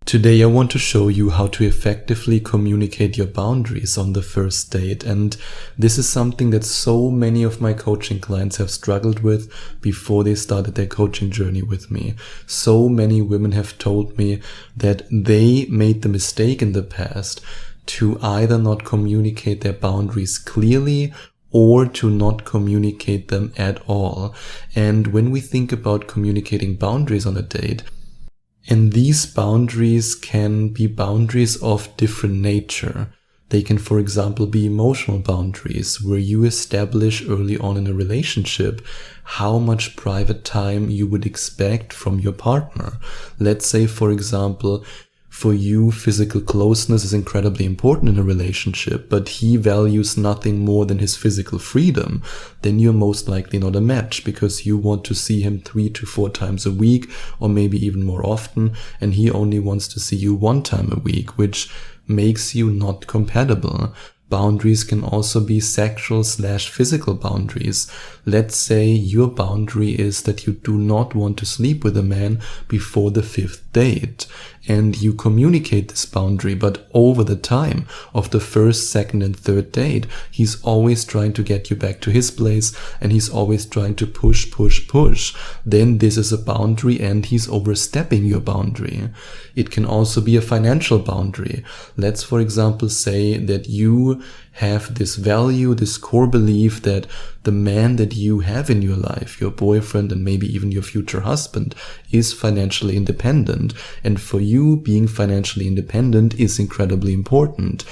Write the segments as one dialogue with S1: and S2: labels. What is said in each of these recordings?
S1: Today I want to show you how to effectively communicate your boundaries on the first date, and this is something that so many of my coaching clients have struggled with before they started their coaching journey with me. So many women have told me that they made the mistake in the past to either not communicate their boundaries clearly or to not communicate them at all. And when we think about communicating boundaries on a date, and these boundaries can be boundaries of different nature. They can, for example, be emotional boundaries where you establish early on in a relationship how much private time you would expect from your partner. Let's say, for example, for you, physical closeness is incredibly important in a relationship, but he values nothing more than his physical freedom. Then you're most likely not a match because you want to see him 3 to 4 times a week, or maybe even more often, and he only wants to see you 1 time a week, which makes you not compatible. Boundaries can also be sexual/physical boundaries. Let's say your boundary is that you do not want to sleep with a man before the 5th date. And you communicate this boundary, but over the time of the 1st, 2nd, and 3rd date, he's always trying to get you back to his place, and he's always trying to push. Then this is a boundary, and he's overstepping your boundary. It can also be a financial boundary. Let's, for example, say that you have this value, this core belief that the man that you have in your life, your boyfriend and maybe even your future husband, is financially independent. And for you, being financially independent is incredibly important.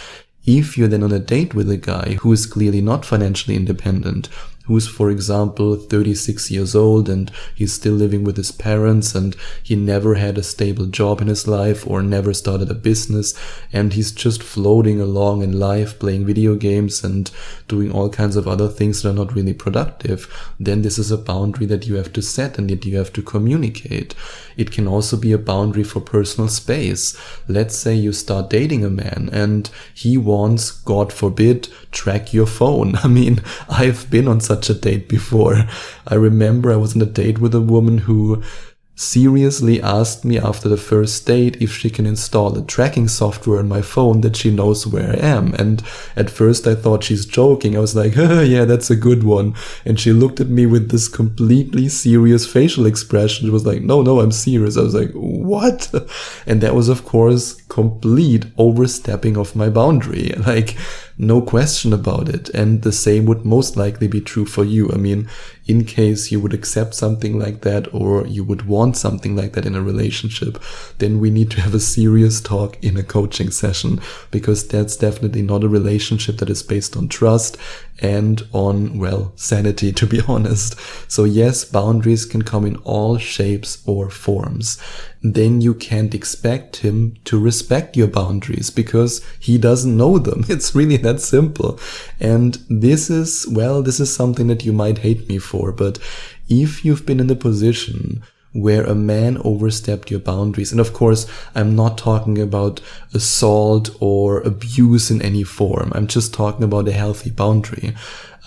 S1: If you're then on a date with a guy who is clearly not financially independent, who's, for example, 36 years old and he's still living with his parents and he never had a stable job in his life or never started a business, and he's just floating along in life playing video games and doing all kinds of other things that are not really productive, then this is a boundary that you have to set and that you have to communicate. It can also be a boundary for personal space. Let's say you start dating a man and he wants, God forbid, track your phone. I mean, I've been on such a date before. I remember I was on a date with a woman who seriously asked me after the first date if she can install a tracking software on my phone that she knows where I am. And at first I thought she's joking. I was like, yeah, that's a good one. And she looked at me with this completely serious facial expression. She was like, no, I'm serious. I was like, what? And that was, of course, complete overstepping of my boundary. Like, no question about it. And the same would most likely be true for you. I mean, in case you would accept something like that or you would want something like that in a relationship, then we need to have a serious talk in a coaching session, because that's definitely not a relationship that is based on trust and on, well, sanity, to be honest. So yes, boundaries can come in all shapes or forms. Then you can't expect him to respect your boundaries because he doesn't know them. It's really that simple. And this is something that you might hate me for, but if you've been in the position where a man overstepped your boundaries, and of course, I'm not talking about assault or abuse in any form. I'm just talking about a healthy boundary.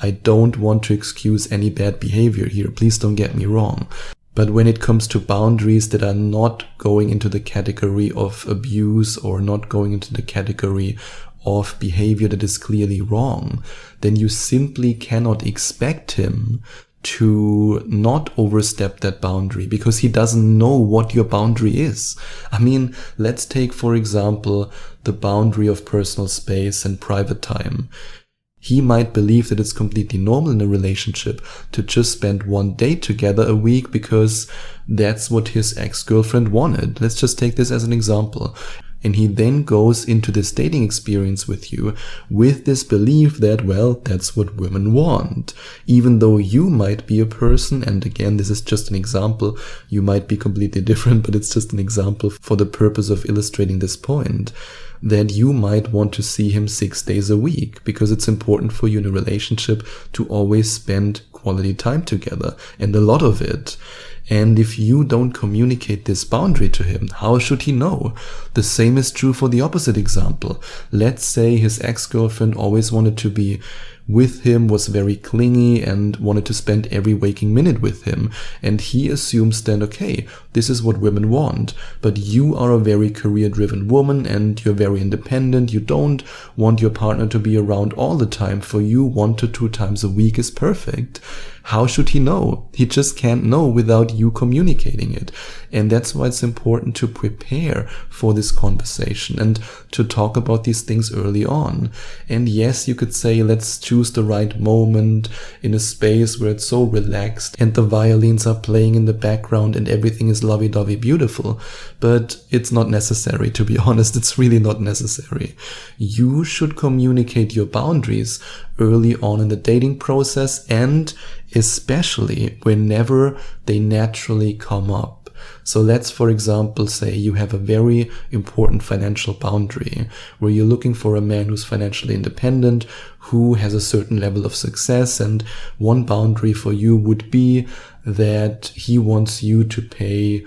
S1: I don't want to excuse any bad behavior here. Please don't get me wrong. But when it comes to boundaries that are not going into the category of abuse or not going into the category of behavior that is clearly wrong, then you simply cannot expect him to not overstep that boundary because he doesn't know what your boundary is. I mean, let's take, for example, the boundary of personal space and private time. He might believe that it's completely normal in a relationship to just spend 1 date together a week because that's what his ex-girlfriend wanted. Let's just take this as an example. And he then goes into this dating experience with you with this belief that, well, that's what women want. Even though you might be a person, and again, this is just an example, you might be completely different, but it's just an example for the purpose of illustrating this point, that you might want to see him 6 days a week because it's important for you in a relationship to always spend quality time together, and a lot of it. And if you don't communicate this boundary to him, how should he know? The same is true for the opposite example. Let's say his ex-girlfriend always wanted to be with him, was very clingy and wanted to spend every waking minute with him. And he assumes then, okay, this is what women want, but you are a very career-driven woman and you're very independent. You don't want your partner to be around all the time. For you, 1 to 2 times a week is perfect. How should he know? He just can't know without you communicating it. And that's why it's important to prepare for this conversation and to talk about these things early on. And yes, you could say, let's choose the right moment in a space where it's so relaxed and the violins are playing in the background and everything is lovey-dovey beautiful. But it's not necessary, to be honest. It's really not necessary. You should communicate your boundaries early on in the dating process, and especially whenever they naturally come up. So let's, for example, say you have a very important financial boundary where you're looking for a man who's financially independent, who has a certain level of success, and one boundary for you would be that he wants you to pay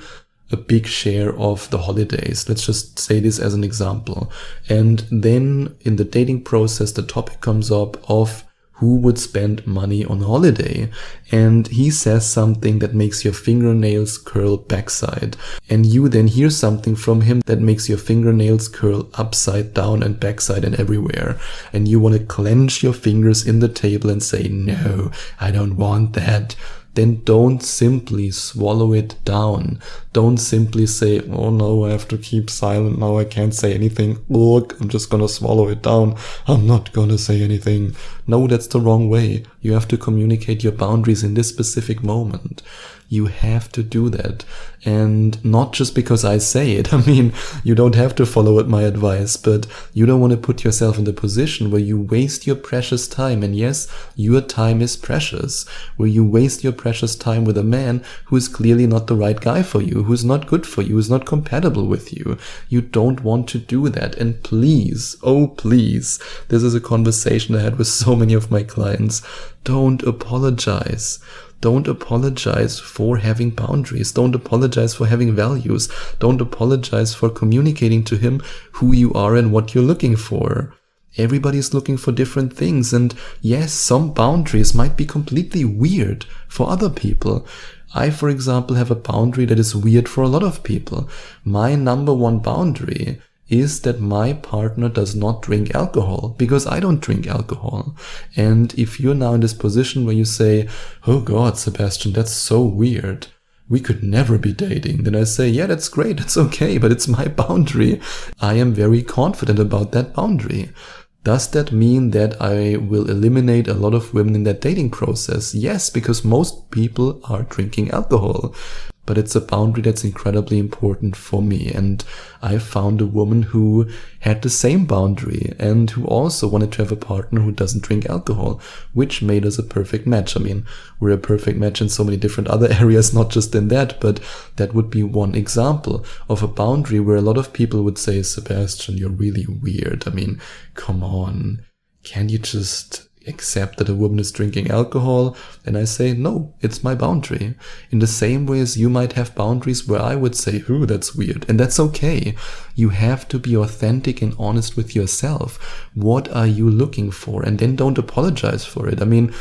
S1: a big share of the holidays. Let's just say this as an example. And then in the dating process, the topic comes up of who would spend money on holiday. And he says something that makes your fingernails curl backside. And you then hear something from him that makes your fingernails curl upside down and backside and everywhere. And you want to clench your fingers in the table and say, no, I don't want that. Then don't simply swallow it down. Don't simply say, oh no, I have to keep silent now, I can't say anything. Look, I'm just gonna swallow it down. I'm not gonna say anything. No, that's the wrong way. You have to communicate your boundaries in this specific moment. You have to do that. And not just because I say it. I mean, you don't have to follow my advice, but you don't want to put yourself in the position where you waste your precious time. And yes, your time is precious. Where you waste your precious time with a man who is clearly not the right guy for you, who's not good for you, who's not compatible with you. You don't want to do that. And please, oh please, this is a conversation I had with so many of my clients. Don't apologize. Don't apologize for having boundaries. Don't apologize for having values. Don't apologize for communicating to him who you are and what you're looking for. Everybody's looking for different things. And yes, some boundaries might be completely weird for other people. I, for example, have a boundary that is weird for a lot of people. My number one boundary is that my partner does not drink alcohol, because I don't drink alcohol. And if you're now in this position where you say, oh God, Sebastian, that's so weird, we could never be dating, then I say, yeah, that's great, that's okay, but it's my boundary. I am very confident about that boundary. Does that mean that I will eliminate a lot of women in that dating process? Yes, because most people are drinking alcohol. But it's a boundary that's incredibly important for me. And I found a woman who had the same boundary and who also wanted to have a partner who doesn't drink alcohol, which made us a perfect match. I mean, we're a perfect match in so many different other areas, not just in that, but that would be one example of a boundary where a lot of people would say, Sebastian, you're really weird. I mean, come on, can you just accept that a woman is drinking alcohol? And I say, no, it's my boundary. In the same way as you might have boundaries where I would say, ooh, that's weird. And that's okay. You have to be authentic and honest with yourself. What are you looking for? And then don't apologize for it. I mean,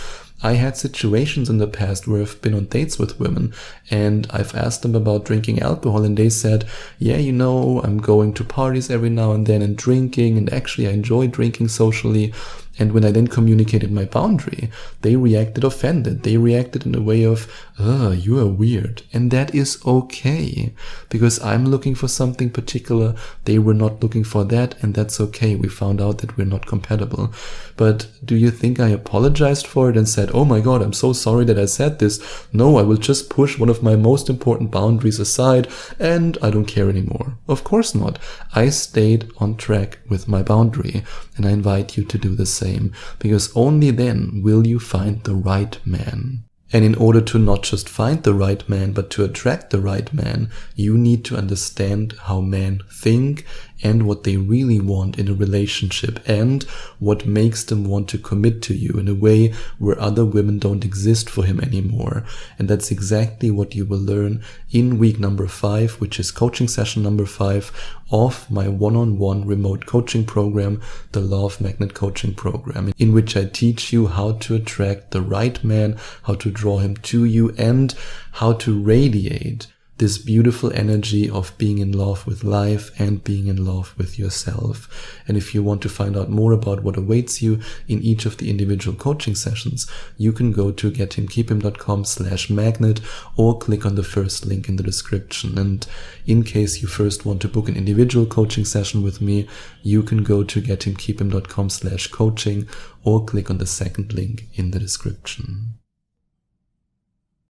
S1: I had situations in the past where I've been on dates with women and I've asked them about drinking alcohol and they said, yeah, you know, I'm going to parties every now and then and drinking, and actually I enjoy drinking socially. And when I then communicated my boundary, they reacted offended. They reacted in a way of, you are weird. And that is okay, because I'm looking for something particular. They were not looking for that, and that's okay. We found out that we're not compatible. But do you think I apologized for it and said, oh my God, I'm so sorry that I said this? No, I will just push one of my most important boundaries aside and I don't care anymore. Of course not. I stayed on track with my boundary, and I invite you to do the same, because only then will you find the right man. And in order to not just find the right man, but to attract the right man, you need to understand how men think and what they really want in a relationship and what makes them want to commit to you in a way where other women don't exist for him anymore. And that's exactly what you will learn in week number 5, which is coaching session number 5 of my one-on-one remote coaching program, the Love Magnet Coaching Program, in which I teach you how to attract the right man, how to draw him to you, and how to radiate this beautiful energy of being in love with life and being in love with yourself. And if you want to find out more about what awaits you in each of the individual coaching sessions, you can go to gethimkeephim.com/magnet or click on the first link in the description. And in case you first want to book an individual coaching session with me, you can go to gethimkeephim.com/coaching or click on the second link in the description.